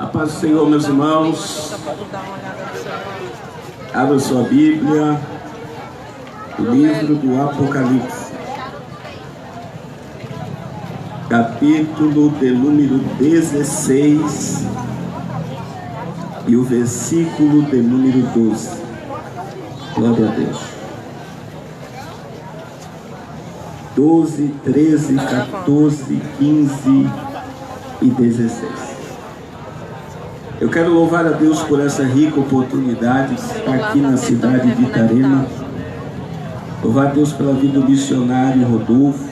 A paz do Senhor, meus irmãos. Abra sua Bíblia, o livro do Apocalipse, capítulo de número 16 e o versículo de número 12. Glória a Deus. 12, 13, 14, 15 e 16. Eu quero louvar a Deus por essa rica oportunidade de estar aqui na cidade de Itarema. Louvar a Deus pela vida do missionário Rodolfo,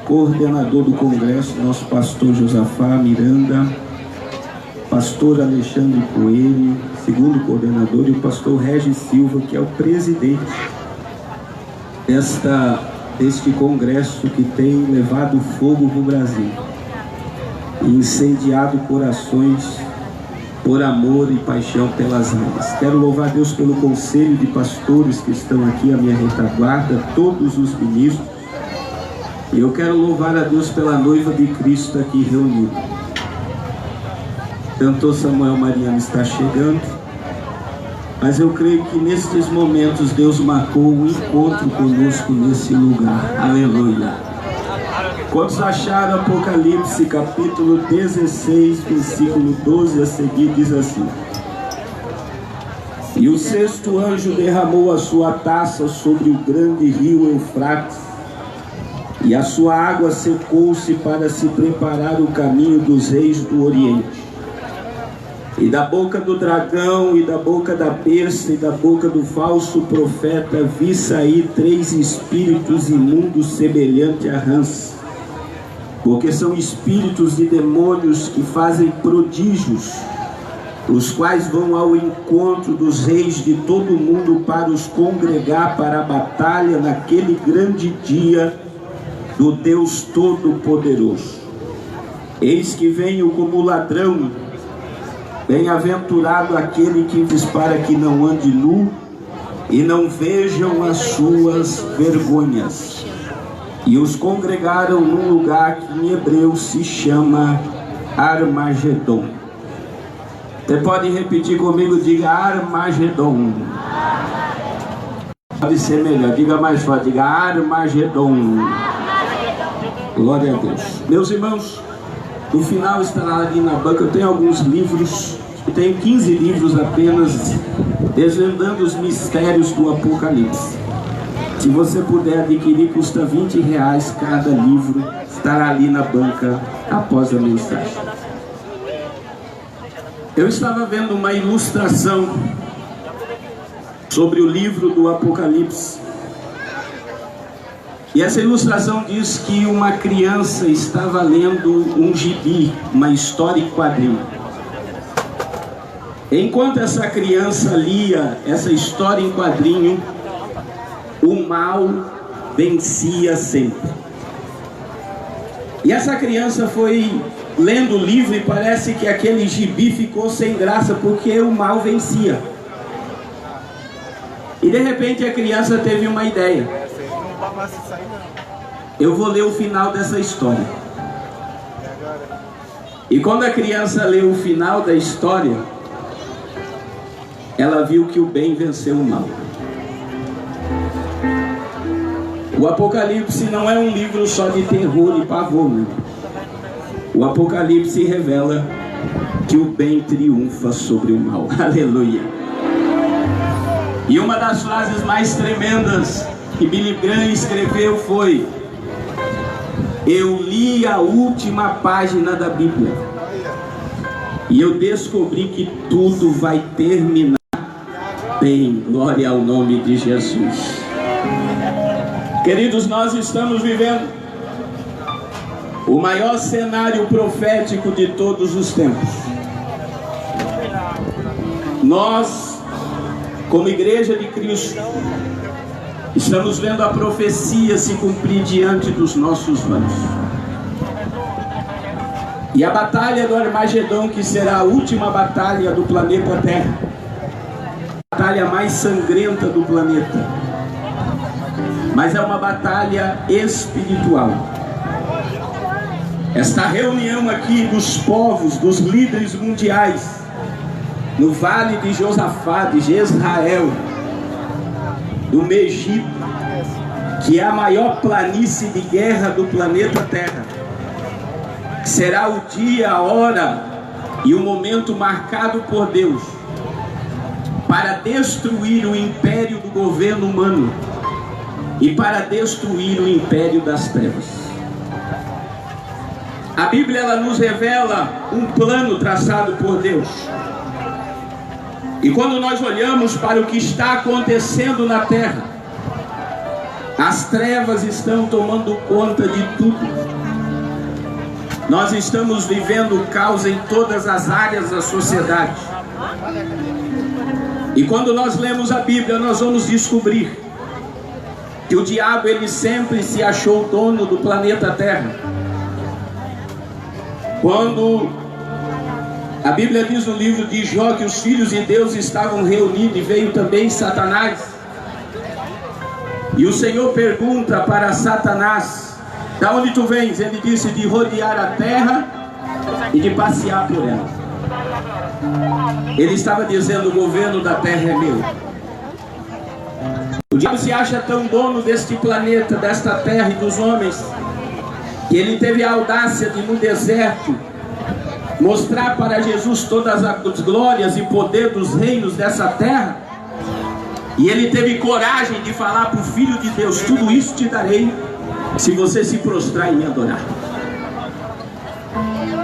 coordenador do congresso, nosso pastor Josafá Miranda, pastor Alexandre Coelho, segundo coordenador, e o pastor Regis Silva, que é o presidente deste congresso que tem levado fogo para o Brasil e incendiado corações por amor e paixão pelas almas. Quero louvar a Deus pelo conselho de pastores que estão aqui à minha retaguarda, todos os ministros, e eu quero louvar a Deus pela noiva de Cristo aqui reunida. Cantor Samuel Mariano está chegando, mas eu creio que nestes momentos Deus marcou um encontro conosco nesse lugar. Aleluia. Quantos acharam Apocalipse capítulo 16, versículo 12 a seguir, diz assim: E o sexto anjo derramou a sua taça sobre o grande rio Eufrates, e a sua água secou-se para se preparar o caminho dos reis do Oriente. E da boca do dragão, e da boca da besta, e da boca do falso profeta, vi sair 3 espíritos imundos semelhante a rãs, porque são espíritos de demônios que fazem prodígios, os quais vão ao encontro dos reis de todo o mundo para os congregar para a batalha naquele grande dia do Deus Todo-Poderoso. Eis que venho como ladrão. Bem-aventurado aquele que diz para que não ande nu e não vejam as suas vergonhas. E os congregaram num lugar que em hebreu se chama Armagedon. Você pode repetir comigo? Diga Armagedon. Pode ser melhor, diga mais forte, diga Armagedon. Glória a Deus. Meus irmãos, no final estará ali na banca, eu tenho alguns livros, eu tenho 15 livros apenas, desvendando os mistérios do Apocalipse. Se você puder adquirir, custa R$20 cada livro, estará ali na banca após a mensagem. Eu estava vendo uma ilustração sobre o livro do Apocalipse. E essa ilustração diz que uma criança estava lendo um gibi, uma história em quadrinho. Enquanto essa criança lia essa história em quadrinho, o mal vencia sempre. E essa criança foi lendo o livro e parece que aquele gibi ficou sem graça porque o mal vencia. E de repente a criança teve uma ideia: eu vou ler o final dessa história. E quando a criança leu o final da história, ela viu que o bem venceu o mal. O Apocalipse não é um livro só de terror e pavor, né? O Apocalipse revela que o bem triunfa sobre o mal. Aleluia. E uma das frases mais tremendas que Billy Graham escreveu foi: eu li a última página da Bíblia e eu descobri que tudo vai terminar bem. Glória ao nome de Jesus. Queridos, nós estamos vivendo o maior cenário profético de todos os tempos. Nós, como Igreja de Cristo, estamos vendo a profecia se cumprir diante dos nossos olhos. E a batalha do Armagedon, que será a última batalha do planeta Terra, a batalha mais sangrenta do planeta, mas é uma batalha espiritual. esta reunião aqui dos povos, dos líderes mundiais, no Vale de Josafá, de Jezrael, do Egito, que é a maior planície de guerra do planeta Terra. Será o dia, a hora e o momento marcado por Deus para destruir o império do governo humano e para destruir o império das trevas. A Bíblia, ela nos revela um plano traçado por Deus. E quando nós olhamos para o que está acontecendo na terra, as trevas estão tomando conta de tudo. Nós estamos vivendo o caos em todas as áreas da sociedade. E quando nós lemos a Bíblia, nós vamos descobrir que o diabo, ele sempre se achou dono do planeta Terra. Quando a Bíblia diz no livro de Jó que os filhos de Deus estavam reunidos e veio também Satanás, e o Senhor pergunta para Satanás: da onde tu vens? Ele disse: de rodear a terra e de passear por ela. Ele estava dizendo: o governo da terra é meu. O diabo se acha tão dono deste planeta, desta terra e dos homens, que ele teve a audácia de, no deserto, mostrar para Jesus todas as glórias e poder dos reinos dessa terra. E ele teve coragem de falar para o Filho de Deus: tudo isso te darei se você se prostrar e me adorar.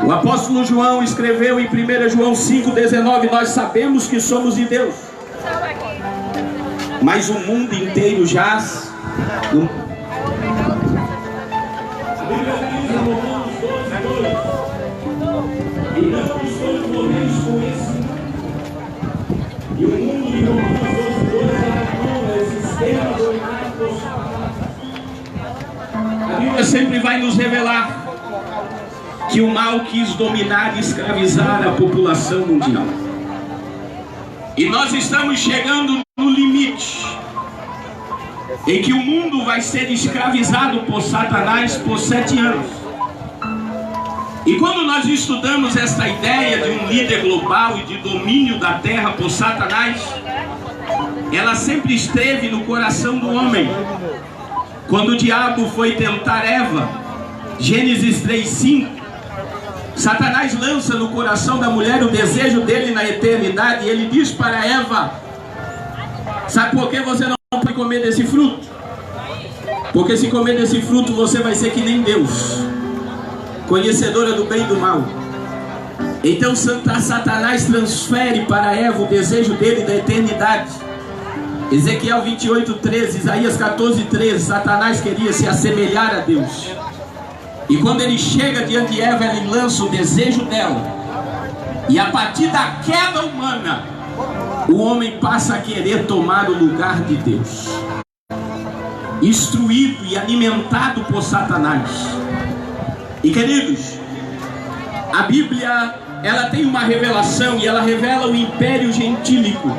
O apóstolo João escreveu em 1 João 5,19: nós sabemos que somos de Deus, mas o mundo inteiro jaz no... E não estou envolvidos com isso. E o mundo de Romanos 12:2 é o sistema dominado por Satanás. A Bíblia sempre vai nos revelar que o mal quis dominar e escravizar a população mundial. E nós estamos chegando no limite em que o mundo vai ser escravizado por Satanás por 7 anos. E quando nós estudamos esta ideia de um líder global e de domínio da terra por Satanás, ela sempre esteve no coração do homem. Quando o diabo foi tentar Eva, Gênesis 3:5, Satanás lança no coração da mulher o desejo dele na eternidade, e ele diz para Eva: sabe por que você não pode comer desse fruto? Porque se comer desse fruto você vai ser que nem Deus, conhecedora do bem e do mal. Então Satanás transfere para Eva o desejo dele da eternidade. Ezequiel 28:13, Isaías 14:13, Satanás queria se assemelhar a Deus. E quando ele chega diante de Eva, ele lança o desejo dela. E a partir da queda humana, o homem passa a querer tomar o lugar de Deus, instruído e alimentado por Satanás. E queridos, a Bíblia, ela tem uma revelação, e ela revela o Império Gentílico.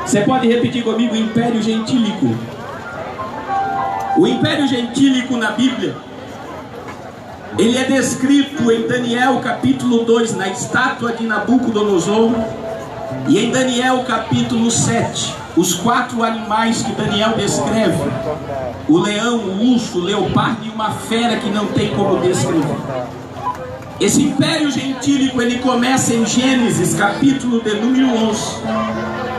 Você pode repetir comigo: Império Gentílico. O Império Gentílico na Bíblia, ele é descrito em Daniel capítulo 2, na estátua de Nabucodonosor, e em Daniel capítulo 7, os 4 animais que Daniel descreve: o leão, o urso, o leopardo e uma fera que não tem como descrever. Esse Império Gentílico, ele começa em Gênesis capítulo de número 11,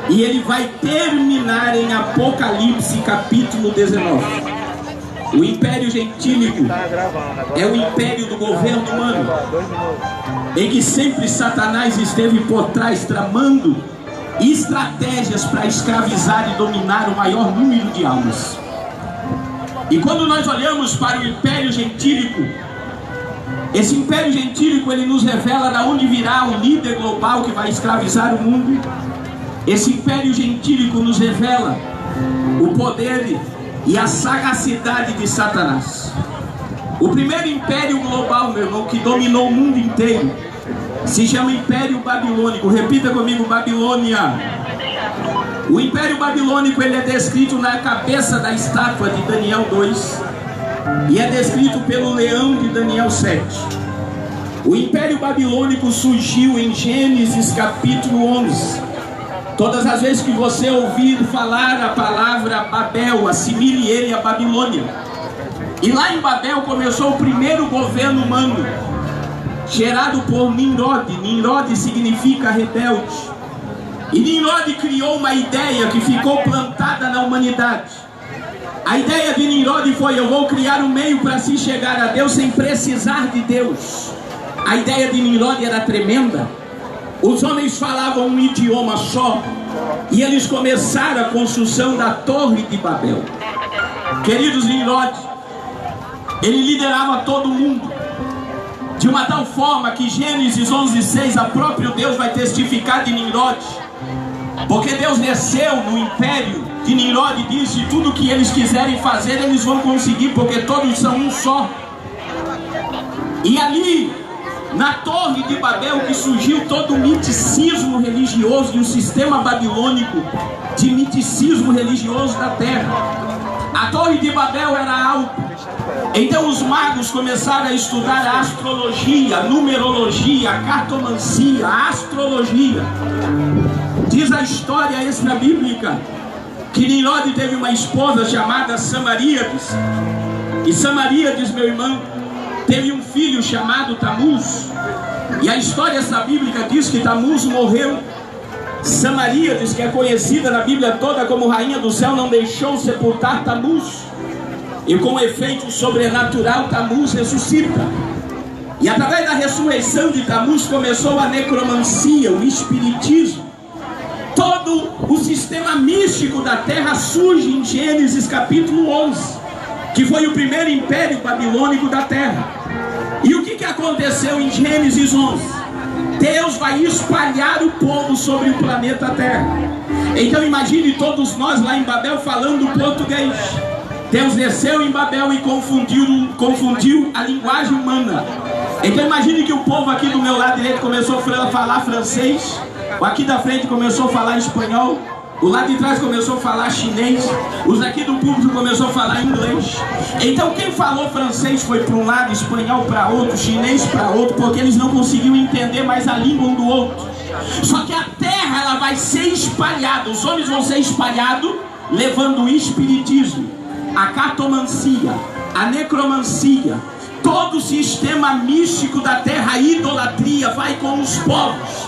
e ele vai terminar em Apocalipse capítulo 19. O Império Gentílico é o império do governo humano, em que sempre Satanás esteve por trás, tramando estratégias para escravizar e dominar o maior número de almas. E quando nós olhamos para o Império Gentílico, esse Império Gentílico, ele nos revela de onde virá o líder global que vai escravizar o mundo. Esse Império Gentílico nos revela o poder e a sagacidade de Satanás. O primeiro império global, meu irmão, que dominou o mundo inteiro, se chama Império Babilônico. Repita comigo: Babilônia. O Império Babilônico, ele é descrito na cabeça da estátua de Daniel 2, e é descrito pelo leão de Daniel 7. O Império Babilônico surgiu em Gênesis capítulo 11. Todas as vezes que você ouvir falar a palavra Babel, assimile ele a Babilônia. E lá em Babel começou o primeiro governo humano, gerado por Nimrod. Nimrod significa rebelde. E Nimrod criou uma ideia que ficou plantada na humanidade. A ideia de Nimrod foi: eu vou criar um meio para se chegar a Deus sem precisar de Deus. A ideia de Nimrod era tremenda. Os homens falavam um idioma só, e eles começaram a construção da Torre de Babel. Queridos, Nimrod, ele liderava todo mundo, de uma tal forma que Gênesis 11:6, a próprio Deus vai testificar de Nimrod, porque Deus desceu no império de Nimrod e disse: tudo que eles quiserem fazer, eles vão conseguir, porque todos são um só. E ali, na Torre de Babel, que surgiu todo o miticismo religioso e o sistema babilônico de miticismo religioso da terra. A Torre de Babel era alta. Então os magos começaram a estudar a astrologia, a numerologia, a cartomancia, a astrologia. Diz a história extra-bíblica que Nimrod teve uma esposa chamada Samaríades. E Samaríades, meu irmão, teve um filho chamado Tamuz. E a história extra-bíblica diz que Tamuz morreu. Samaríades, que é conhecida na Bíblia toda como rainha do céu, não deixou sepultar Tamuz. E com efeito sobrenatural, Tamuz ressuscita. E através da ressurreição de Tamuz começou a necromancia, o espiritismo. Todo o sistema místico da terra surge em Gênesis capítulo 11, que foi o primeiro império babilônico da terra. E o que aconteceu em Gênesis 11? Deus vai espalhar o povo sobre o planeta Terra. Então imagine todos nós lá em Babel falando português. Deus desceu em Babel e confundiu a linguagem humana. Então imagine que o povo aqui do meu lado direito começou a falar francês, o aqui da frente começou a falar espanhol, o lado de trás começou a falar chinês, os aqui do público começou a falar inglês. Então quem falou francês foi para um lado, espanhol para outro, chinês para outro, porque eles não conseguiam entender mais a língua um do outro. Só que a terra, ela vai ser espalhada, os homens vão ser espalhados, levando o espiritismo, a cartomancia, a necromancia, todo o sistema místico da terra, a idolatria vai com os povos.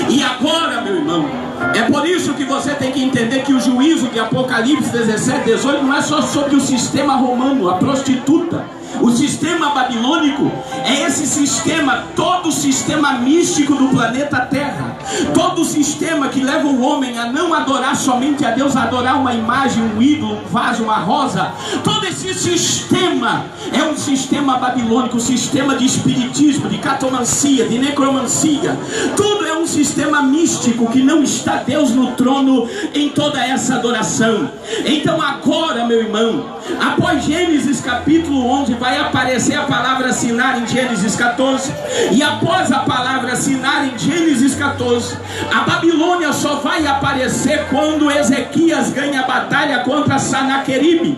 E agora, meu irmão, é por isso que você tem que entender que o juízo de Apocalipse 17:18 não é só sobre o sistema romano, a prostituta. O sistema babilônico é esse sistema, todo o sistema místico do planeta Terra, todo o sistema que leva o homem a não adorar somente a Deus, a adorar uma imagem, um ídolo, um vaso, uma rosa. Todo esse sistema é um sistema babilônico, um sistema de espiritismo, de cartomancia, de necromancia. Tudo é um sistema místico que não está Deus no trono em toda essa adoração. Então agora, meu irmão, após Gênesis capítulo 11, vai aparecer a palavra assinar em Gênesis 14. E após a palavra assinar em Gênesis 14, a Babilônia só vai aparecer quando Ezequias ganha a batalha contra Sanaqueribe.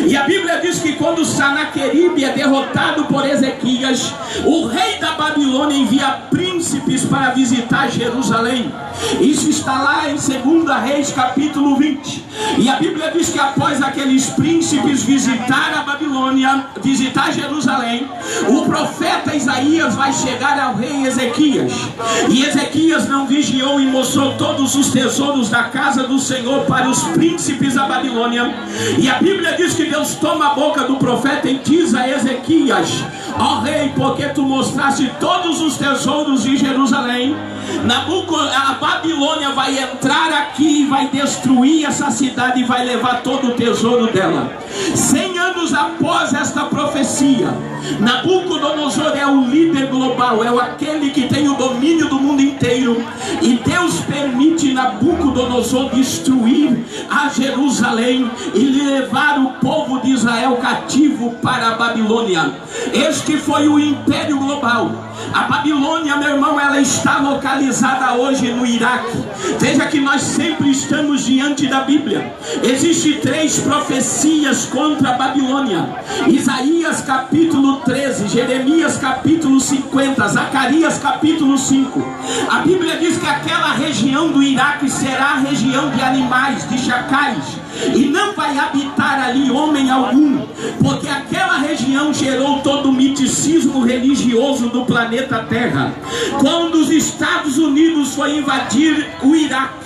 E a Bíblia diz que quando Sanaqueribe é derrotado por Ezequias, o rei da Babilônia envia príncipes para visitar Jerusalém. Isso está lá em 2 Reis capítulo 20. E a Bíblia diz que após aqueles príncipes visitar a Babilônia, visitar Jerusalém, o profeta Isaías vai chegar ao rei Ezequias. E Ezequias não vigiou e mostrou todos os tesouros da casa do Senhor para os príncipes da Babilônia. E a Bíblia diz que Deus toma a boca do profeta e diz a Ezequias: ó rei, porque tu mostraste todos os tesouros de Jerusalém, a Babilônia vai entrar aqui e vai destruir essa cidade e vai levar todo o tesouro dela. 100 anos após esta profecia, Nabucodonosor é o líder global, é aquele que tem o domínio do mundo inteiro. E Deus permite Nabucodonosor destruir a Jerusalém e levar o povo de Israel cativo para a Babilônia. Este foi o império global. A Babilônia, meu irmão, ela está localizada hoje no Iraque. Veja que nós sempre estamos diante da Bíblia. Existem 3 profecias contra a Babilônia: Isaías capítulo 13, Jeremias capítulo 50, Zacarias capítulo 5. A Bíblia diz que aquela região do Iraque será a região de animais, de chacais, e não vai habitar ali homem algum, porque aquela região gerou todo o miticismo religioso do planeta Terra. Quando os Estados Unidos foi invadir o Iraque,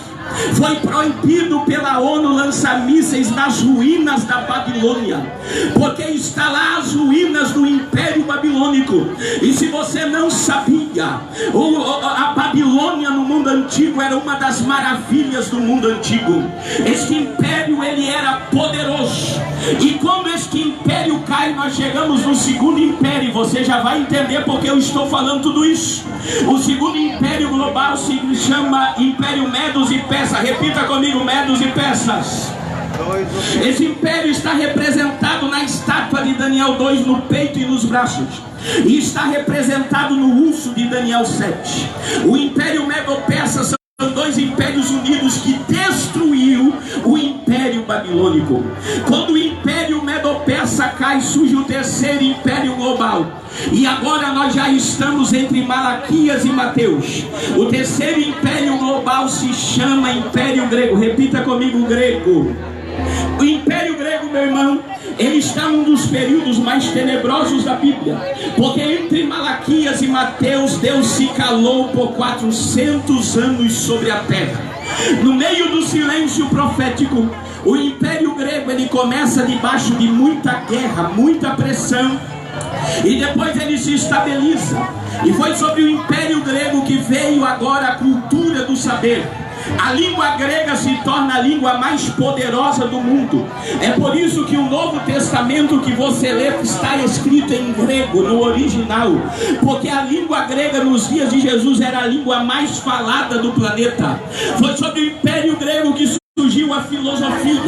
foi proibido pela ONU lançar mísseis nas ruínas da Babilônia, porque está lá as ruínas do Império Babilônico. E se você não sabia, a Babilônia no mundo antigo era uma das maravilhas do mundo antigo. Este império, ele era poderoso, e quando este império cai, nós chegamos no segundo império. Você já vai entender porque eu estou falando tudo isso. O segundo império global se chama Império Medos e Persas. Repita comigo: Medos e Persas. Esse império está representado na estátua de Daniel 2 no peito e nos braços, e está representado no urso de Daniel 7. O Império Medo-Persa são 2 impérios unidos que destruiu o Império Babilônico. Quando o Império Medo-Persa cai, surge o terceiro império global. E agora nós já estamos entre Malaquias e Mateus. O terceiro império global se chama Império Grego. Repita comigo: grego. O Império Grego, meu irmão, ele está num dos períodos mais tenebrosos da Bíblia, porque entre Malaquias e Mateus, Deus se calou por 400 anos sobre a terra. No meio do silêncio profético, o Império Grego, ele começa debaixo de muita guerra, muita pressão, e depois ele se estabiliza. E foi sobre o Império Grego que veio agora a cultura do saber. A língua grega se torna a língua mais poderosa do mundo. É por isso que o Novo Testamento que você lê está escrito em grego, no original, porque a língua grega nos dias de Jesus era a língua mais falada do planeta. Foi sobre o Império Grego que surgiu a filosofia.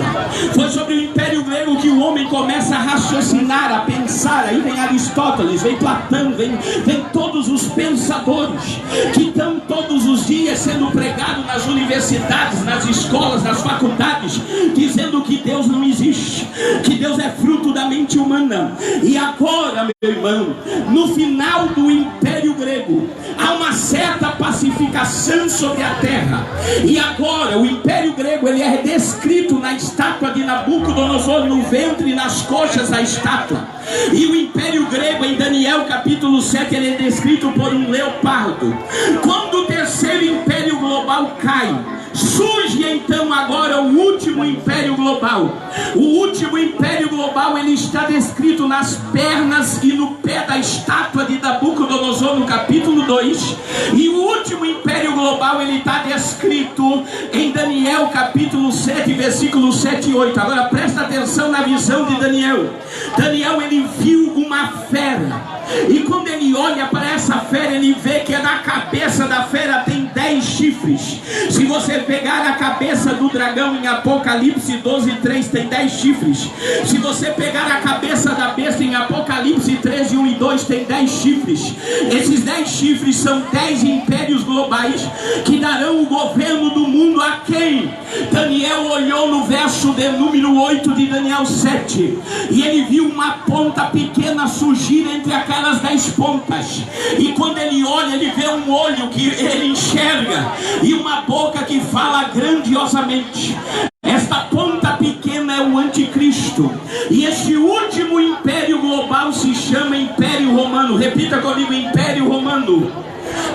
Foi sobre o Império Grego que o homem começa a raciocinar, a pensar. Aí vem Aristóteles, vem Platão, vem todos os pensadores que estão todos os dias sendo pregados nas universidades, nas escolas, nas faculdades, dizendo que Deus não existe, que Deus é fruto da mente humana. E agora, meu irmão, no final do Império Grego, há uma certa pacificação sobre a terra. E agora o Império Grego, ele é descrito na estátua de Nabucodonosor, no ventre e nas coxas da estátua. E o Império Grego, em Daniel capítulo 7, ele é descrito por um leopardo. Quando o terceiro império global cai, surge então agora o último império global. O último império global, ele está descrito nas pernas e no pé da estátua de Nabucodonosor no capítulo 2. E o último império global, ele está descrito em Daniel capítulo 7, versículos 7 e 8. Agora presta atenção na visão de Daniel. Daniel, ele viu uma fera. E quando ele olha para essa fera, ele vê que na cabeça da fera tem 10 chifres. Se você pegar a cabeça do dragão em Apocalipse 12:3, tem 10 chifres. Se você pegar a cabeça da besta em Apocalipse 13, 1 e 2, tem 10 chifres. Esses 10 chifres são 10 impérios globais que darão o governo do mundo a quem? Daniel olhou no verso de número 8 de Daniel 7, e ele viu uma ponta pequena surgir entre aquelas 10 pontas. E quando ele olha, ele vê um olho que ele enxerga e uma boca que fala grandiosamente. Esta ponta pequena é o anticristo. E este último império global se chama Império Romano. Repita comigo: Império Romano.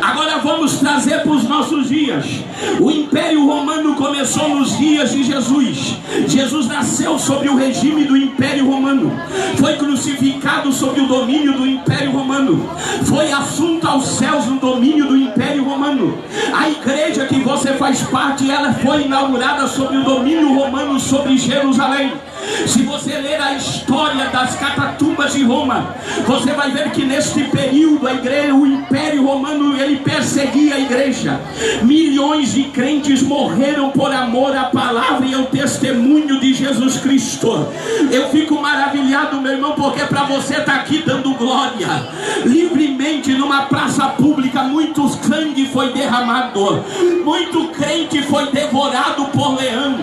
Agora vamos trazer para os nossos dias. O Império Romano começou nos dias de Jesus. Jesus nasceu sob o regime do Império Romano, foi crucificado sob o domínio do Império Romano, foi assunto aos céus no domínio do Império Romano. A igreja que você faz parte, ela foi inaugurada sob o domínio romano sobre Jerusalém. Se você ler a história das catatumbas de Roma, você vai ver que neste período a igreja, o Império Romano, ele perseguia a igreja. Milhões de crentes morreram por amor à palavra e ao testemunho de Jesus Cristo. Eu fico maravilhado, meu irmão, porque para você estar aqui dando glória livremente solenemente numa praça pública, muito sangue foi derramado, muito crente foi devorado por leão,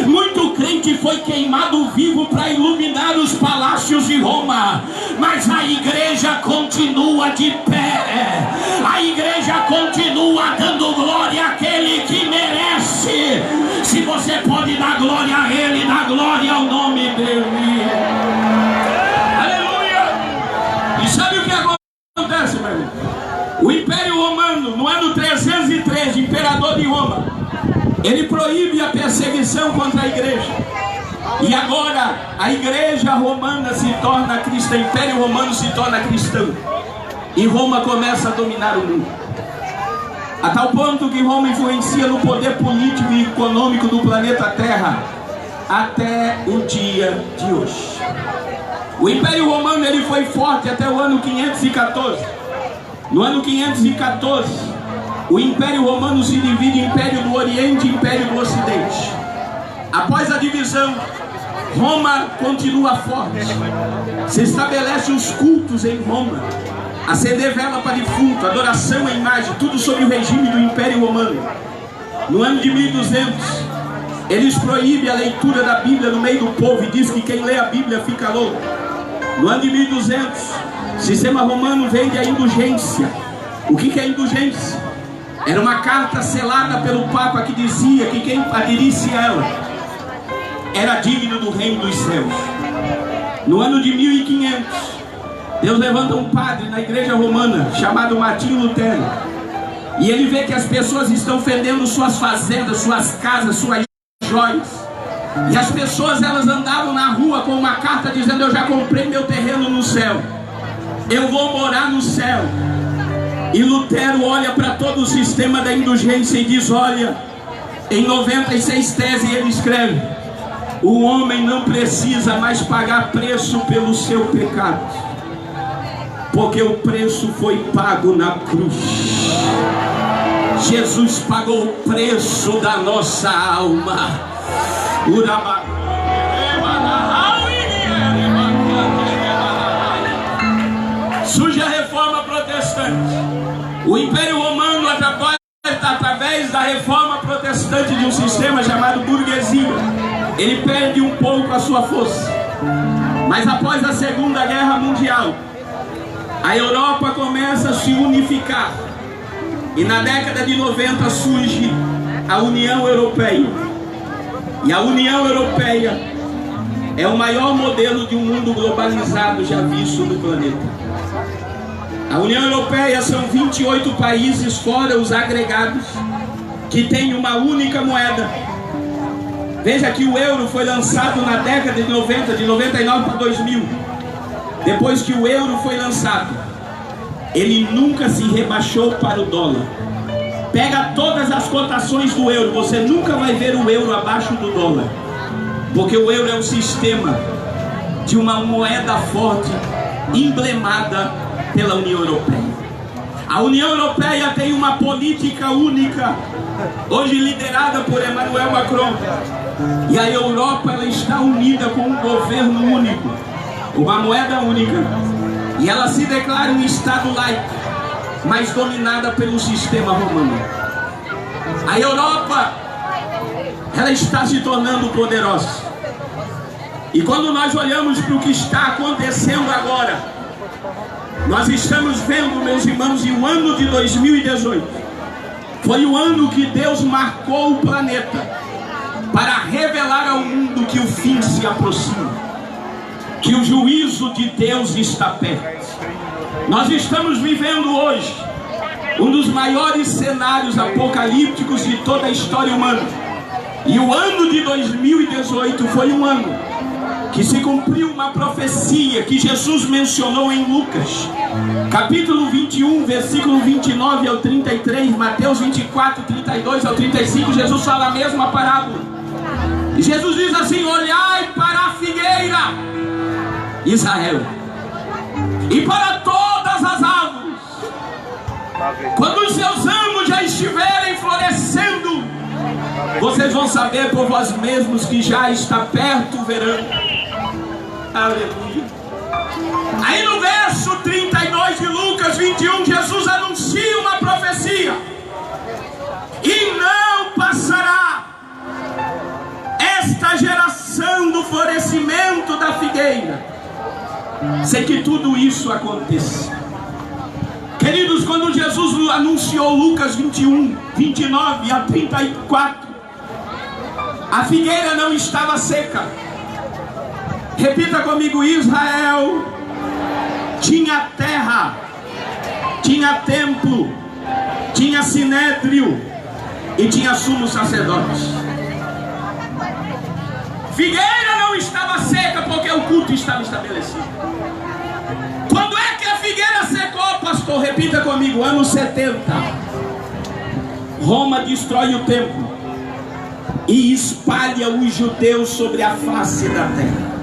muito crente foi queimado vivo para iluminar os palácios de Roma, mas a igreja continua de pé, a igreja continua dando glória àquele que merece. Se você pode dar glória a Ele, dá glória ao nome dele. Aleluia! E sabe o que acontece, meu irmão? O Império Romano, no ano 303, imperador de Roma, ele proíbe a perseguição contra a igreja. E agora a igreja romana se torna cristã, o Império Romano se torna cristão. E Roma começa a dominar o mundo. A tal ponto que Roma influencia no poder político e econômico do planeta Terra até o dia de hoje. O Império Romano ele foi forte até o ano 514. No ano 514, o Império Romano se divide em Império do Oriente e Império do Ocidente. Após a divisão, Roma continua forte. Se estabelece os cultos em Roma. Acender vela para defunto, adoração à imagem, tudo sobre o regime do Império Romano. No ano de 1200, eles proíbem a leitura da Bíblia no meio do povo e diz que quem lê a Bíblia fica louco. No ano de 1200, o sistema romano vende a indulgência. O que é indulgência? Era uma carta selada pelo Papa que dizia que quem aderisse a ela era digno do reino dos céus. No ano de 1500, Deus levanta um padre na igreja romana chamado Martinho Lutero, e ele vê que as pessoas estão vendendo suas fazendas, suas casas, suas joias, e as pessoas elas andavam na rua com uma carta dizendo: eu já comprei meu terreno no céu, eu vou morar no céu. E Lutero olha para todo o sistema da indulgência e diz: olha, em 96 teses ele escreve: o homem não precisa mais pagar preço pelo seu pecado, porque o preço foi pago na cruz. Jesus pagou o preço da nossa alma. Surge a reforma protestante. O Império Romano, através da reforma protestante de um sistema chamado burguesia, ele perde um pouco a sua força. Mas após a Segunda Guerra Mundial, a Europa começa a se unificar. E na década de 90 surge a União Europeia. E a União Europeia é o maior modelo de um mundo globalizado já visto no planeta. A União Europeia são 28 países, fora os agregados, que têm uma única moeda. Veja que o euro foi lançado na década de 90, de 99 para 2000. Depois que o euro foi lançado, ele nunca se rebaixou para o dólar. Pega todas as cotações do euro, você nunca vai ver o euro abaixo do dólar, porque o euro é um sistema de uma moeda forte, emblemada pela União Europeia. A União Europeia tem uma política única, hoje liderada por Emmanuel Macron. E a Europa ela está unida com um governo único, uma moeda única, e ela se declara um Estado laico, mas dominada pelo sistema romano. A Europa ela está se tornando poderosa. E quando nós olhamos para o que está acontecendo agora, nós estamos vendo, meus irmãos, e o ano de 2018 foi o ano que Deus marcou o planeta para revelar ao mundo que o fim se aproxima, que o juízo de Deus está perto. Nós estamos vivendo hoje um dos maiores cenários apocalípticos de toda a história humana. E o ano de 2018 foi um ano que se cumpriu uma profecia que Jesus mencionou em Lucas, capítulo 21, versículo 29 ao 33, Mateus 24, 32 ao 35, Jesus fala a mesma parábola. E Jesus diz assim: olhai para a figueira, Israel, e para todas as árvores, quando os seus ramos já estiverem florescendo, vocês vão saber por vós mesmos que já está perto o verão. Aleluia. Aí no verso 32 de Lucas Lucas 21, Jesus anuncia uma profecia: e não passará esta geração do florescimento da figueira sem que tudo isso aconteça. Queridos, quando Jesus anunciou Lucas 21, 29 a 34, a figueira não estava seca. Repita comigo: Israel tinha terra, tinha templo, tinha sinédrio e tinha sumo sacerdote. Figueira não estava seca porque o culto estava estabelecido. Quando é que a figueira secou, pastor? Repita comigo: ano 70. Roma destrói o templo e espalha os judeus sobre a face da terra.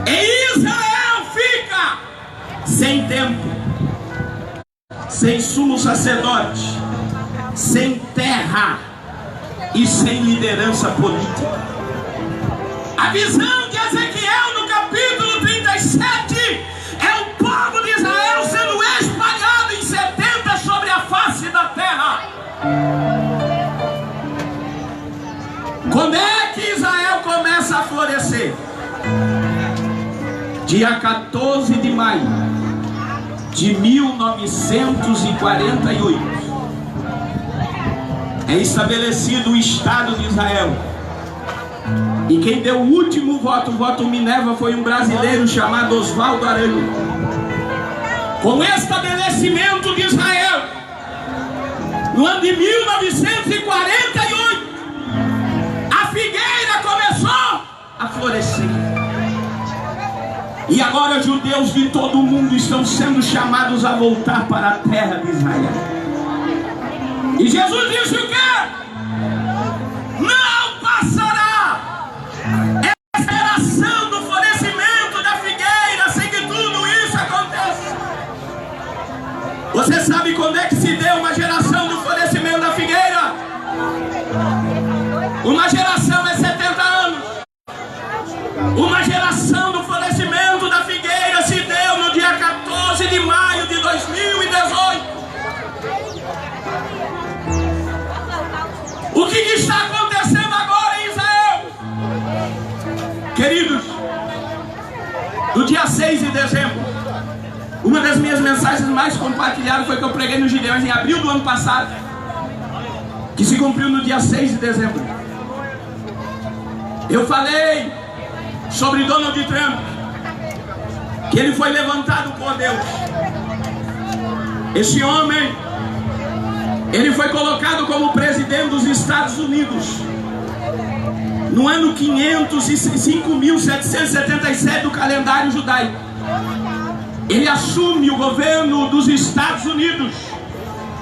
E Israel fica sem templo, sem sumo sacerdote, sem terra e sem liderança política. A visão de Ezequiel no capítulo 37 é o povo de Israel sendo espalhado em 70 sobre a face da terra. Quando é que Israel começa a florescer? Dia 14 de maio de 1948 é estabelecido o Estado de Israel. E quem deu o último voto, o voto Minerva, foi um brasileiro chamado Oswaldo Aranha. Com o estabelecimento de Israel, no ano de 1948, a figueira começou a florescer. E agora judeus de todo o mundo estão sendo chamados a voltar para a terra de Israel. E Jesus disse o quê? Não passará essa geração do florescimento da figueira sem que tudo isso aconteça. Você sabe quando é que se deu uma geração do florescimento da figueira? Uma geração é 70 anos. Uma geração do florescimento da figueira se deu no dia 14 de maio de 2018. O que está acontecendo agora em Israel? Queridos, no dia 6 de dezembro, uma das minhas mensagens mais compartilhadas foi que eu preguei no Gideões em abril do ano passado, que se cumpriu no dia 6 de dezembro. Eu falei sobre Donald Trump, que ele foi levantado por Deus. Esse homem, ele foi colocado como presidente dos Estados Unidos no ano 505.777 do calendário judaico. Ele assume o governo dos Estados Unidos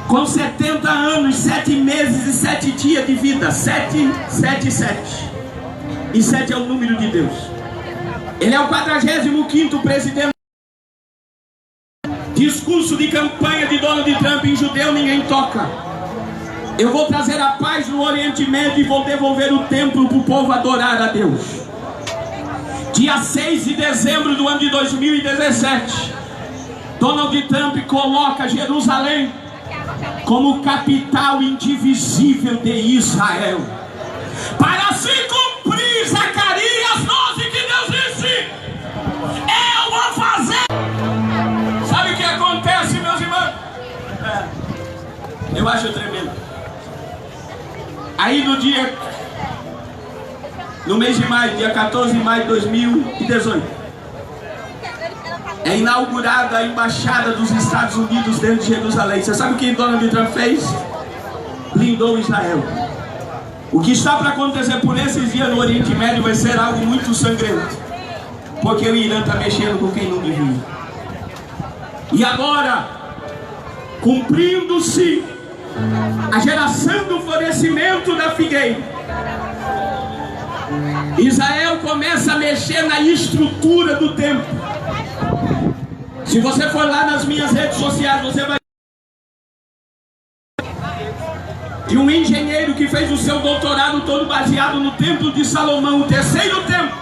com 70 anos, 7 meses e 7 dias de vida. 7, 7, 7. E 7 é o número de Deus. Ele é o 45º presidente. Discurso de campanha de Donald Trump: em judeu ninguém toca. Eu vou trazer a paz no Oriente Médio e vou devolver o templo para o povo adorar a Deus. Dia 6 de dezembro do ano de 2017, Donald Trump coloca Jerusalém como capital indivisível de Israel. Para se cumprir Zacarias 12, que Deus disse: eu vou fazer. Sabe o que acontece, meus irmãos? Eu acho tremendo. Aí no mês de maio, dia 14 de maio de 2018, é inaugurada a embaixada dos Estados Unidos dentro de Jerusalém. Você sabe o que Donald Trump fez? Blindou Israel. O que está para acontecer por esses dias no Oriente Médio vai ser algo muito sangrento, porque o Irã está mexendo com quem não devia. E agora, cumprindo-se a geração do florescimento da figueira, Israel começa a mexer na estrutura do templo. Se você for lá nas minhas redes sociais, você vai de um engenheiro que fez o seu doutorado todo baseado no templo de Salomão, o terceiro templo.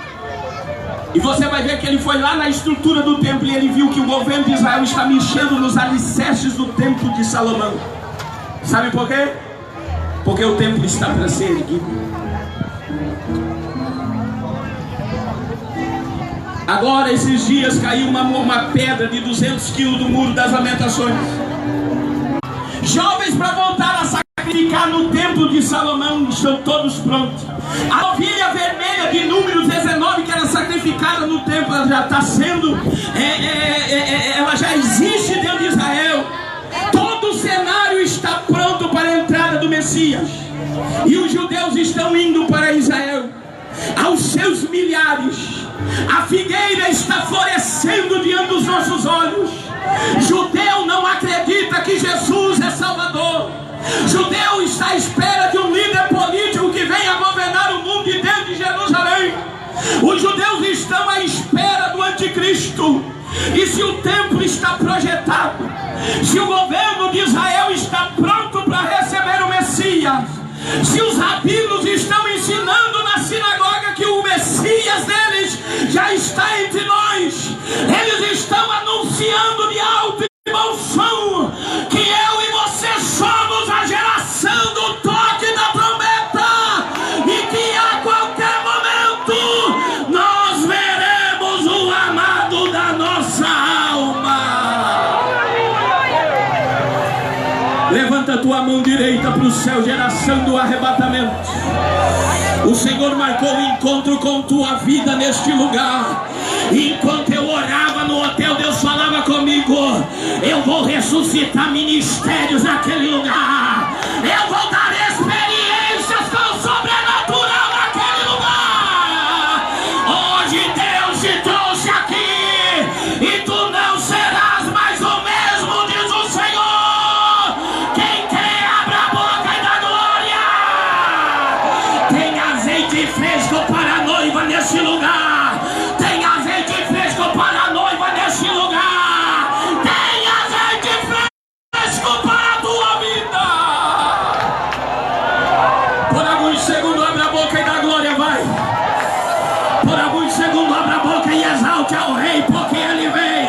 E você vai ver que ele foi lá na estrutura do templo e ele viu que o governo de Israel está mexendo nos alicerces do templo de Salomão. Sabe por quê? Porque o templo está para ser erguido. Agora, esses dias, caiu uma pedra de 200 quilos do muro das lamentações. Jovens para voltar a sacrificar no templo de Salomão estão todos prontos. A ovelha vermelha de Números 19 que era sacrificada no templo, ela já está sendo, ela já existe dentro de Israel. Todo o cenário está pronto para a entrada do Messias. E os judeus estão indo para Israel aos seus milhares. A figueira está florescendo diante dos nossos olhos. Judeu não acredita que Jesus é Salvador. Judeu está à espera de um líder político que venha governar o mundo de dentro de Jerusalém. Os judeus estão à espera do anticristo. E se o templo está projetado, se o governo de Israel está pronto para receber o Messias, se os rabinos estão ensinando na sinagoga que o Messias deles já está entre nós, eles estão anunciando de alto e bom som que eu e você somos a geração do toque da trombeta, e que a qualquer momento nós veremos o amado da nossa alma. Levanta a tua mão direita para o céu, geração do arrebatamento. O Senhor marcou um encontro com tua vida neste lugar. Enquanto eu orava no hotel, Deus falava comigo: eu vou ressuscitar ministérios naquele lugar. Eu vou dar experiências com o sobrenatural naquele lugar. Hoje Deus te trouxe aqui e tu não serás mais o mesmo, diz o Senhor. Quem crê, abra a boca e dá glória. Tem azeite fresco para a noiva nesse lugar. Tem azeite fresco para a noiva nesse lugar. Tem azeite fresco para a tua vida. Por alguns segundos abre a boca e dá glória, vai. Por alguns segundos abre a boca e exalte ao rei, porque ele vem.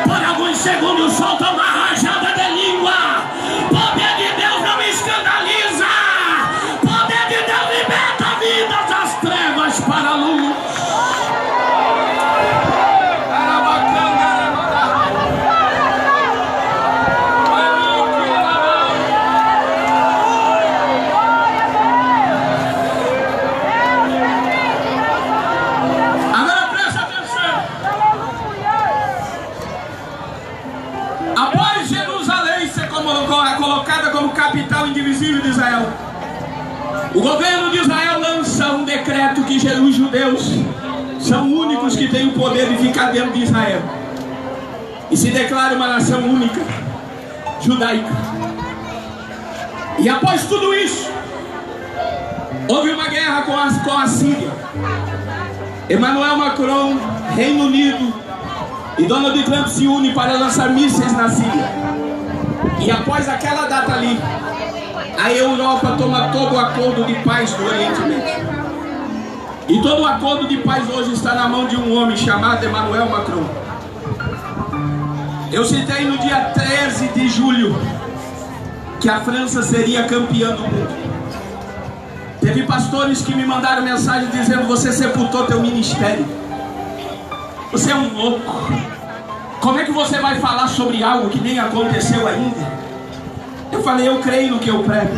Por alguns segundos solta uma rajada de língua. Poder de Deus não me escandaliza. Poder de Deus liberta vidas das trevas para a luz. Agora presta atenção. Após Jerusalém ser colocada como capital indivisível de Israel, o governo de Israel lança um decreto que os judeus são únicos que têm o poder de ficar dentro de Israel. E se declara uma nação única, judaica. E após tudo isso, houve uma guerra com a Síria. Emmanuel Macron, Reino Unido e Donald Trump se unem para lançar mísseis na Síria. E após aquela data ali, a Europa toma todo o acordo de paz do Oriente Médio. E todo o acordo de paz hoje está na mão de um homem chamado Emmanuel Macron. Eu citei no dia 13 de julho que a França seria campeã do mundo. Teve pastores que me mandaram mensagem dizendo: você sepultou teu ministério. Você é um louco. Como é que você vai falar sobre algo que nem aconteceu ainda? Eu falei: eu creio no que eu prego.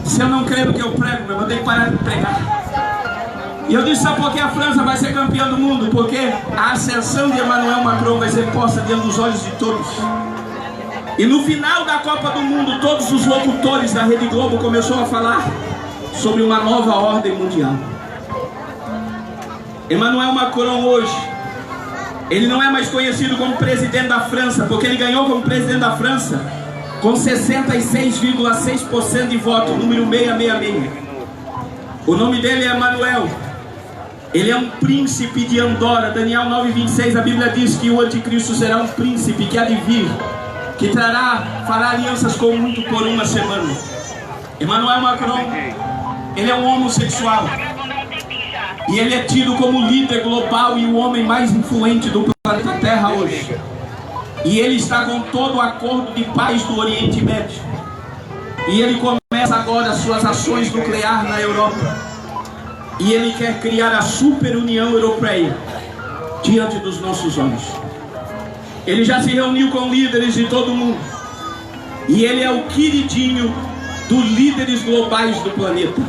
Se eu não creio no que eu prego, meu irmão, eu tenho que parar de pregar. E eu disse: sabe por que a França vai ser campeã do mundo? Porque a ascensão de Emmanuel Macron vai ser posta diante dos olhos de todos. E no final da Copa do Mundo, todos os locutores da Rede Globo começaram a falar sobre uma nova ordem mundial. Emmanuel Macron hoje, ele não é mais conhecido como presidente da França, porque ele ganhou como presidente da França com 66,6% de voto, número 666. O nome dele é Emmanuel. Ele é um príncipe de Andorra. Daniel 9:26, a Bíblia diz que o anticristo será um príncipe que há de vir, que fará alianças com o mundo por uma semana. Emmanuel Macron, ele é um homossexual. E ele é tido como líder global e o homem mais influente do planeta Terra hoje. E ele está com todo o acordo de paz do Oriente Médio. E ele começa agora suas ações nucleares na Europa. E ele quer criar a Super União Europeia diante dos nossos olhos. Ele já se reuniu com líderes de todo o mundo. E ele é o queridinho dos líderes globais do planeta.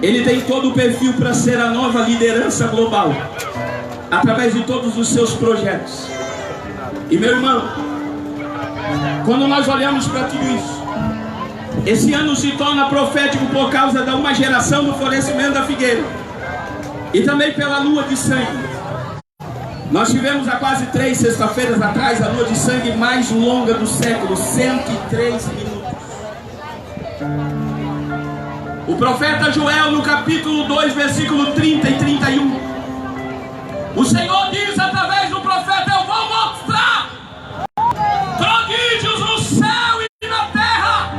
Ele tem todo o perfil para ser a nova liderança global, através de todos os seus projetos. E meu irmão, quando nós olhamos para tudo isso, esse ano se torna profético por causa de uma geração do florescimento da figueira. E também pela lua de sangue. Nós tivemos há quase 3 sexta-feiras atrás a lua de sangue mais longa do século, 103 minutos. O profeta Joel, no capítulo 2, versículo 30 e 31, o Senhor diz através do profeta: eu vou mostrar prodígios no céu e na terra,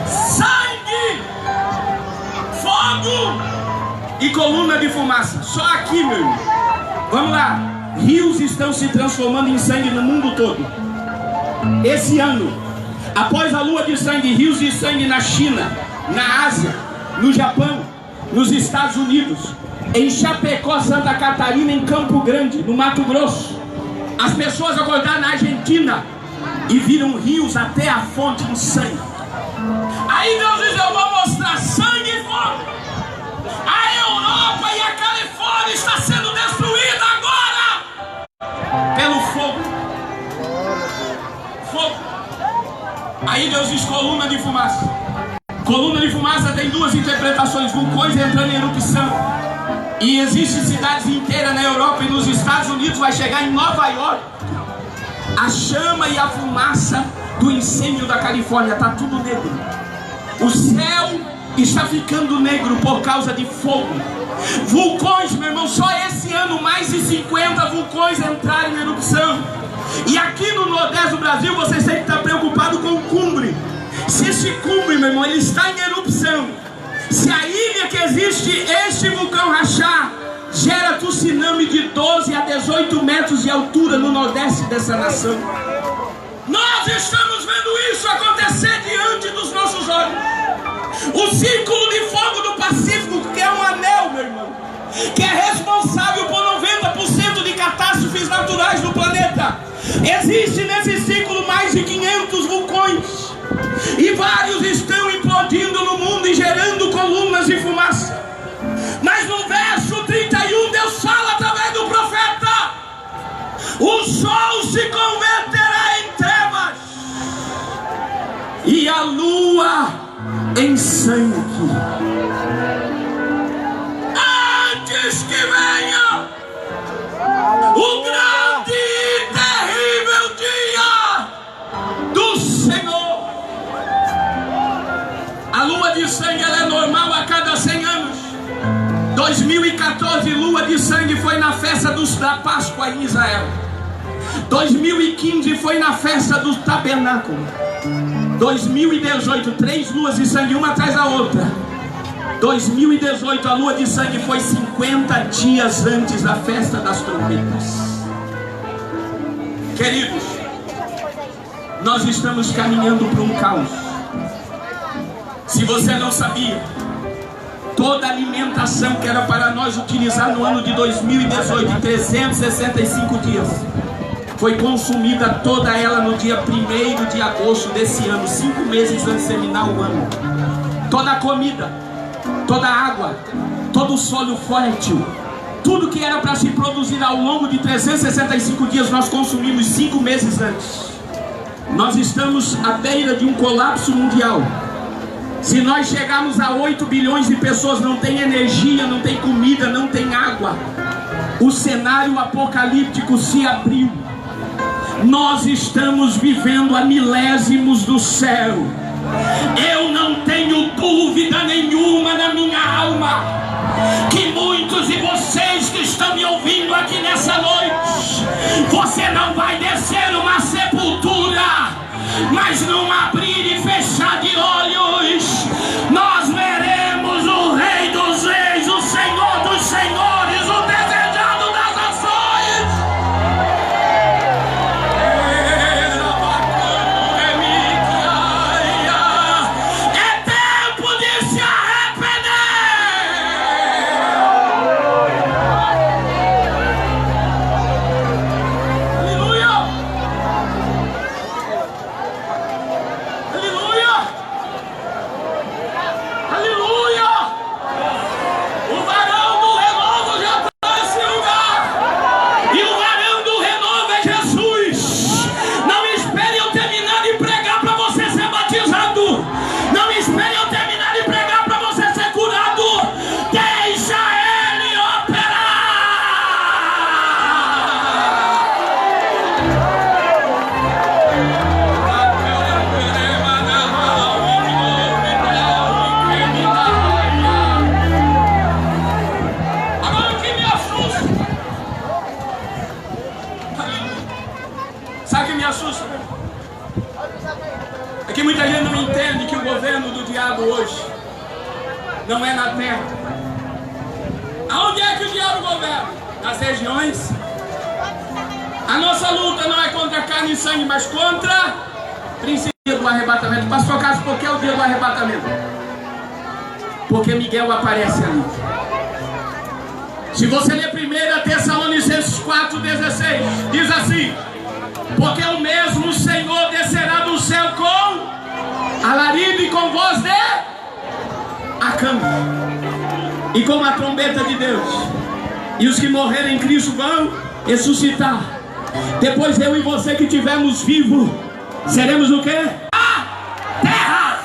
sangue, fogo e coluna de fumaça. Só aqui, meu irmão. Vamos lá. Rios estão se transformando em sangue no mundo todo. Esse ano, após a lua de sangue, rios de sangue na China, na Ásia, no Japão, nos Estados Unidos, em Chapecó, Santa Catarina, em Campo Grande, no Mato Grosso. As pessoas acordaram na Argentina e viram rios até a fonte em sangue. Aí Deus diz: eu vou mostrar sangue e fogo. A Europa e a Califórnia está sendo destruída agora pelo fogo. Fogo. Aí Deus diz: coluna de fumaça. Coluna de fumaça tem 2 interpretações: vulcões entrando em erupção. E existem cidades inteiras na Europa e nos Estados Unidos. Vai chegar em Nova York a chama e a fumaça do incêndio da Califórnia. Está tudo negro. O céu está ficando negro por causa de fogo. Vulcões, meu irmão, só esse ano mais de 50 vulcões entraram em erupção. E aqui no Nordeste do Brasil você sempre está preocupado com o cumbre. Se esse cumbre, meu irmão, ele está em erupção, se a ilha que existe, este vulcão rachar, gera tsunami de 12 a 18 metros de altura no Nordeste dessa nação. Nós estamos vendo isso acontecer diante dos nossos olhos. O Círculo de Fogo do Pacífico, que é um anel, meu irmão, que é responsável por 90% de catástrofes naturais do planeta. Existe nesse círculo mais de 500 vulcões. E vários estão implodindo no mundo e gerando colunas de fumaça. Mas no verso 31, Deus fala através do profeta: o sol se converterá em trevas e a lua em sangue, antes que venha o grande e terrível dia do Senhor. A lua de sangue, ela é normal a cada 100 anos. 2014, lua de sangue foi na festa da Páscoa em Israel. 2015 foi na festa do tabernáculo. 2018, 3 luas de sangue, uma atrás da outra. 2018, a lua de sangue foi 50 dias antes da festa das trombetas. Queridos, nós estamos caminhando para um caos. Se você não sabia, toda a alimentação que era para nós utilizar no ano de 2018, em 365 dias, foi consumida toda ela no dia 1º de agosto desse ano, 5 meses antes de terminar o ano. Toda a comida, toda a água, todo o solo fértil, tudo que era para se produzir ao longo de 365 dias, nós consumimos 5 meses antes. Nós estamos à beira de um colapso mundial. Se nós chegarmos a 8 bilhões de pessoas, não tem energia, não tem comida, não tem água. O cenário apocalíptico se abriu. Nós estamos vivendo a milésimos do céu. Eu não tenho dúvida nenhuma na minha alma que muitos de vocês que estão me ouvindo aqui nessa noite, você não vai descer numa sepultura, mas num abrir e fechar de olhos, nós veremos o Rei dos Reis, o É que muita gente não entende que o governo do diabo hoje não é na terra. Aonde é que o diabo governa? Nas regiões. A nossa luta não é contra carne e sangue, mas contra o princípio do arrebatamento. Pastor Cássio, por que é o dia do arrebatamento? Porque Miguel aparece ali. Se você ler 1 Tessalonicenses 4,16, diz assim: porque o mesmo Senhor descerá do céu com alarido e com voz de arcanjo e com a trombeta de Deus, e os que morrerem em Cristo vão ressuscitar. Depois eu e você que estivermos vivos, seremos o quê? A terra.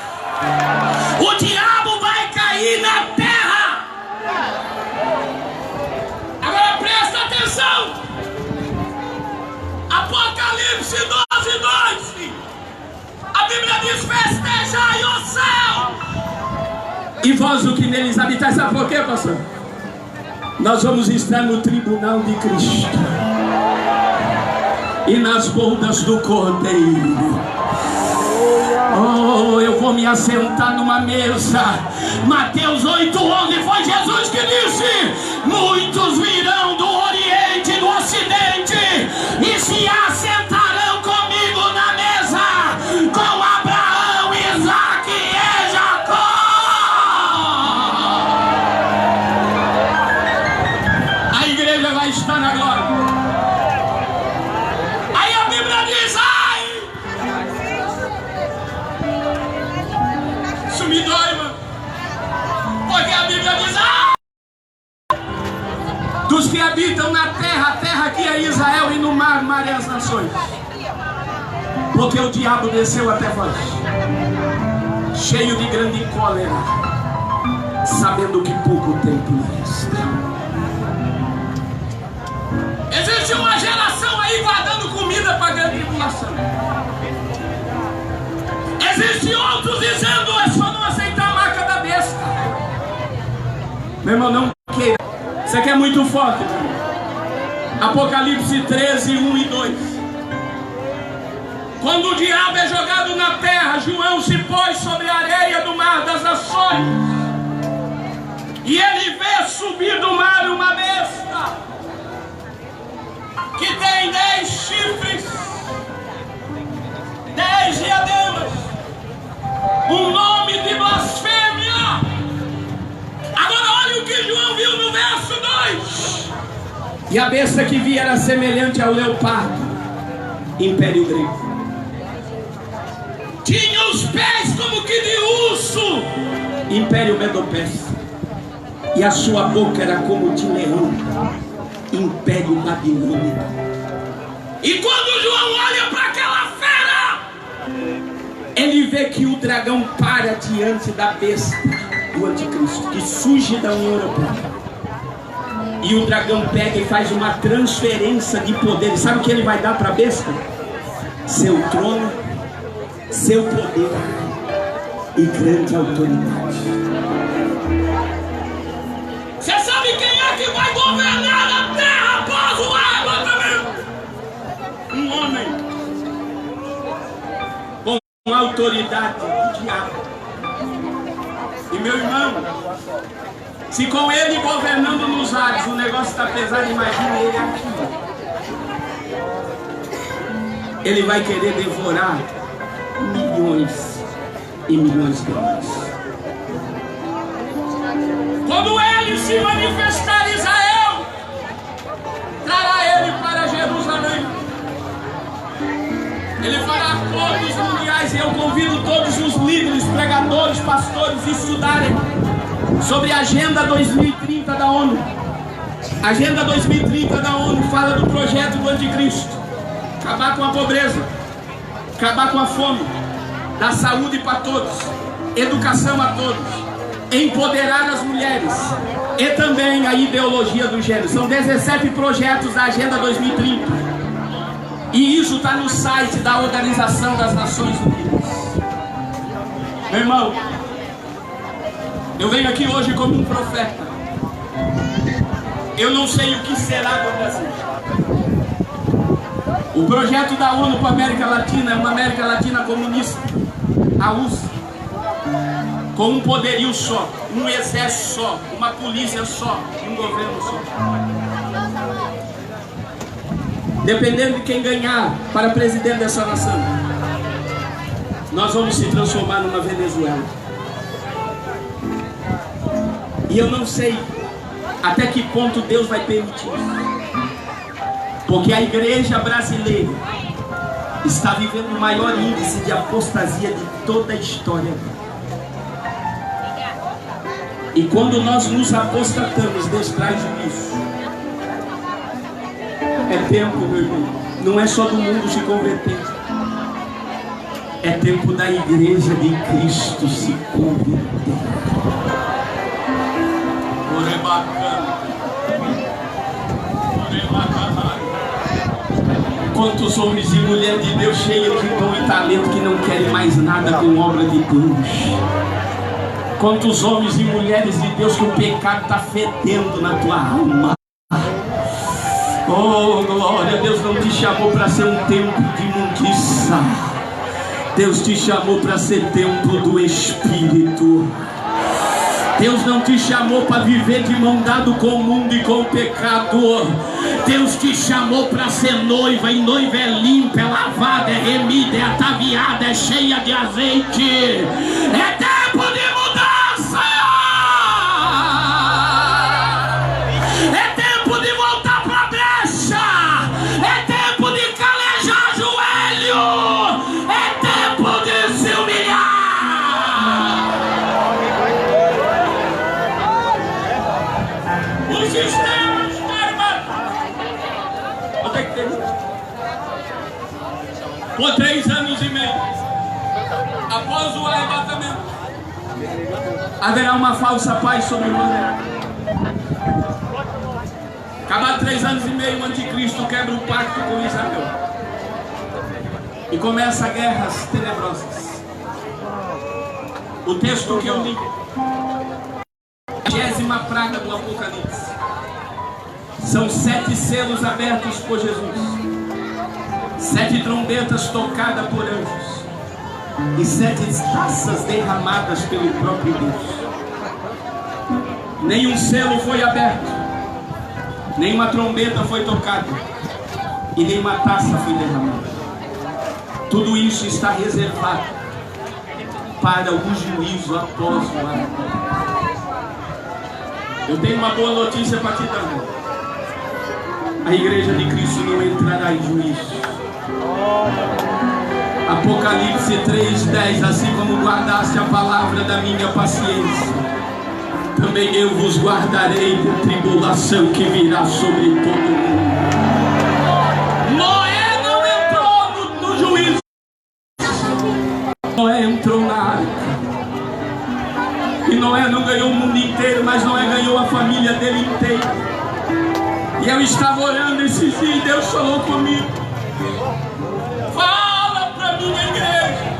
O diabo vai cair na terra. Agora presta atenção. Apocalipse 12:2. A Bíblia diz: festejai o céu e vós o que neles habitais. Sabe por quê, pastor? Nós vamos estar no tribunal de Cristo e nas bodas do Cordeiro. Oh, eu vou me assentar numa mesa. Mateus 8:11, foi Jesus que disse: muitos virão do Oriente e do Ocidente e se assentarão comigo na mesa com Abraão, Isaque e Jacó. A igreja vai estar na glória. Aí a Bíblia diz: ai, isso me dói, mano. Porque a Bíblia diz: ai, dos que habitam na terra, a terra aqui é Israel, e no mar, mar é as nações. Porque o diabo desceu até vós, cheio de grande cólera, sabendo que pouco tempo resta. Existe uma geração aí guardando comida para a grande tribulação. Existem outros dizendo: é só não aceitar a marca da besta. Meu irmão, não queira. Isso aqui é muito forte. Apocalipse 13:1 e 2. Quando o diabo é jogado na terra, João se pôs sobre a areia do mar das nações, e ele vê subir do mar uma besta que tem 10 chifres, 10 diademas, um nome de blasfêmia. Agora olha o que João viu no verso 2. E a besta que via era semelhante ao leopardo, império grego. Tinha os pés como que de urso, império medopécio. E a sua boca era como de leão, império babilônico. E quando João olha para aquela fera, ele vê que o dragão para diante da besta do anticristo, que surge da União Europeia. E o dragão pega e faz uma transferência de poder. E sabe o que ele vai dar para a besta? Seu trono, seu poder e grande autoridade. Você sabe quem é que vai governar a terra após o arrebatamento? Um homem com autoridade do diabo. E meu irmão, se com ele governando nos ares o negócio está pesado, imagina ele aqui. Ele vai querer devorar milhões e milhões de homens. Quando ele se manifestar em Israel, trará ele para Jerusalém. Ele fará acordos mundiais, e eu convido todos os líderes, pregadores, pastores a estudarem sobre a Agenda 2030 da ONU. A Agenda 2030 da ONU fala do projeto do anticristo: acabar com a pobreza, acabar com a fome, dar saúde para todos, educação a todos, empoderar as mulheres e também a ideologia do gênero. São 17 projetos da Agenda 2030. E isso está no site da Organização das Nações Unidas. Meu irmão, eu venho aqui hoje como um profeta. Eu não sei o que será do Brasil. O projeto da ONU para a América Latina é uma América Latina comunista. a USA, com um poderio só, um exército só, uma polícia só, um governo só. Dependendo de quem ganhar para presidente dessa nação, nós vamos se transformar numa Venezuela. E eu não sei até que ponto Deus vai permitir isso, porque a igreja brasileira está vivendo o maior índice de apostasia de toda a história. E quando nós nos apostatamos, Deus traz juízo. É tempo, meu irmão, não é só do mundo se converter, é tempo da igreja de Cristo se converter. Quantos homens e mulheres de Deus cheios de dom e talento que não querem mais nada com obra de Deus? Quantos homens e mulheres de Deus que o pecado está fedendo na tua alma? Oh, glória! Deus não te chamou para ser um templo de imundiça. Deus te chamou para ser templo do Espírito. Deus não te chamou para viver de mão dada com o mundo e com o pecado. Deus te chamou para ser noiva, e noiva é limpa, é lavada, é remida, é ataviada, é cheia de azeite. É tempo de mudança. É tempo de voltar para a brecha. É tempo de calejar joelho. É tempo de se humilhar. Os sistemas, quanto é que tem? Por 3 anos e meio, após o arrebatamento, haverá uma falsa paz sobre o mundo. Acabar 3 anos e meio, o anticristo quebra o pacto com Israel e começa guerras tenebrosas. O texto que eu li, 20ª praga do Apocalipse, são 7 selos abertos por Jesus, 7 trombetas tocadas por anjos e 7 taças derramadas pelo próprio Deus. Nenhum selo foi aberto, nenhuma trombeta foi tocada e nenhuma taça foi derramada. Tudo isso está reservado para o juízo após o arrebatamento. Eu tenho uma boa notícia para te dar. A igreja de Cristo não entrará em juízo. Apocalipse 3:10, assim como guardaste a palavra da minha paciência, também eu vos guardarei da tribulação que virá sobre todo mundo. Noé não entrou no juízo. Noé entrou na arca. E Noé não ganhou o mundo inteiro, mas Noé ganhou a família dele inteira. E eu estava orando esses dias e Deus falou comigo: fala para a minha igreja,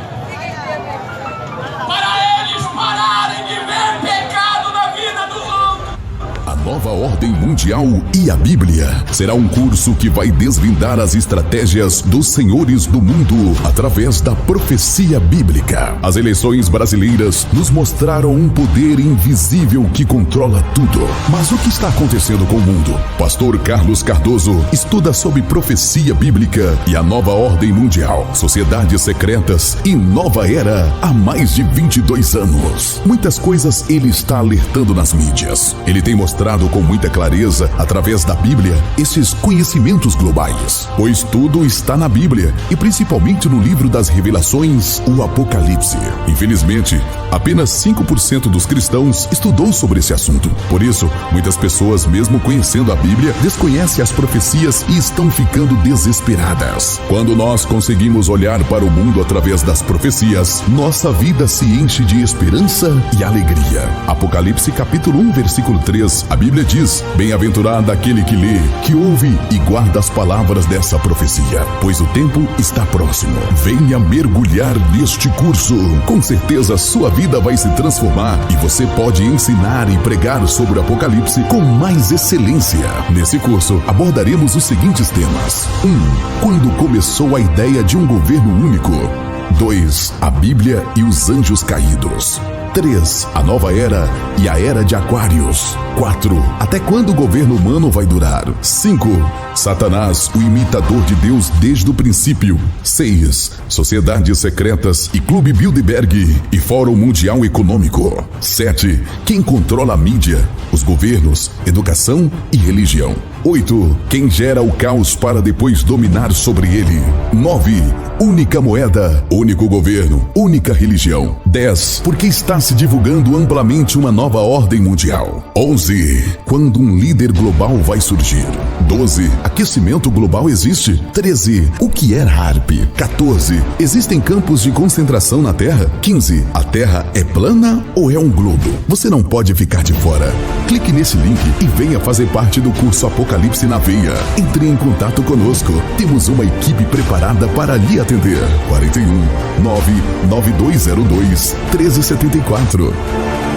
para eles pararem de ver pecado na vida dos outros. A nova ordem mundial e a Bíblia será um curso que vai desvendar as estratégias dos senhores do mundo através da profecia bíblica. As eleições brasileiras nos mostraram um poder invisível que controla tudo. Mas o que está acontecendo com o mundo? Pastor Carlos Cardoso estuda sobre profecia bíblica e a nova ordem mundial, sociedades secretas e nova era há mais de 22 anos. Muitas coisas ele está alertando nas mídias. Ele tem mostrado com muita clareza, através da Bíblia, esses conhecimentos globais, pois tudo está na Bíblia e principalmente no livro das Revelações, o Apocalipse. Infelizmente, apenas 5% dos cristãos estudou sobre esse assunto. Por isso, muitas pessoas, mesmo conhecendo a Bíblia, desconhecem as profecias e estão ficando desesperadas. Quando nós conseguimos olhar para o mundo através das profecias, nossa vida se enche de esperança e alegria. Apocalipse capítulo 1, versículo 3, a Bíblia diz: bem-aventurado aquele que lê, que ouve e guarda as palavras dessa profecia, pois o tempo está próximo. Venha mergulhar neste curso. Com certeza sua vida vai se transformar e você pode ensinar e pregar sobre o Apocalipse com mais excelência. Nesse curso abordaremos os seguintes temas: 1. Quando começou a ideia de um governo único? 2. A Bíblia e os anjos caídos. 3. A nova era e a era de Aquários. 4. Até quando o governo humano vai durar? 5. Satanás, o imitador de Deus desde o princípio. 6. Sociedades secretas e Clube Bilderberg e Fórum Mundial Econômico. 7. Quem controla a mídia, os governos, educação e religião. 8. Quem gera o caos para depois dominar sobre ele. 9. Única moeda, único governo, única religião. 10. Porque está se divulgando amplamente uma nova ordem mundial. 11. Quando um líder global vai surgir. 12. Aquecimento global existe. 13. O que é HAARP? 14. Existem campos de concentração na Terra? 15. A Terra é plana ou é um globo? Você não pode ficar de fora. Clique nesse link e venha fazer parte do curso Apocalipse na Veia. Entre em contato conosco. Temos uma equipe preparada para lhe atender. 41 99202 1374.